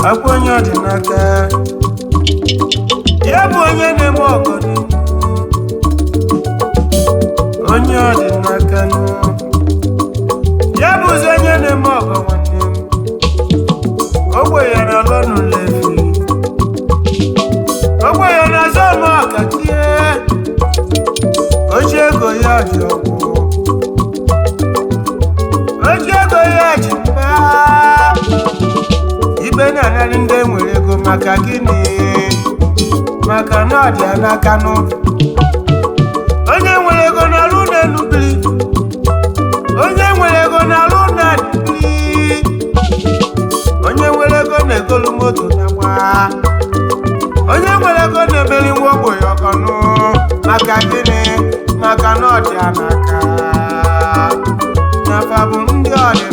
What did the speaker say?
akwa onye Odinaka ya bụ onye na-eme ọgọ onye Odinaka ya bụzi onye na-eme ọgọ nwanne m ogbenye na lọnụ lefi ogbenye na zọma ọkatie oji ego ya ji ọgwụ oji ego ya ji mba ibe na-anarị ndị nwere ego maka gịnị maka na ọ dị n'aka onye nwere ego na-alụ n'enubiri onye nwere ego na-alụ n'adịbiri onye nwere ego na-egolu moto na-agba onye nwere ego na-emeri nwa ogbenye ọkọnụ maka gịnị maka na ọ dị n'aka n'afa bụ ndị ọdị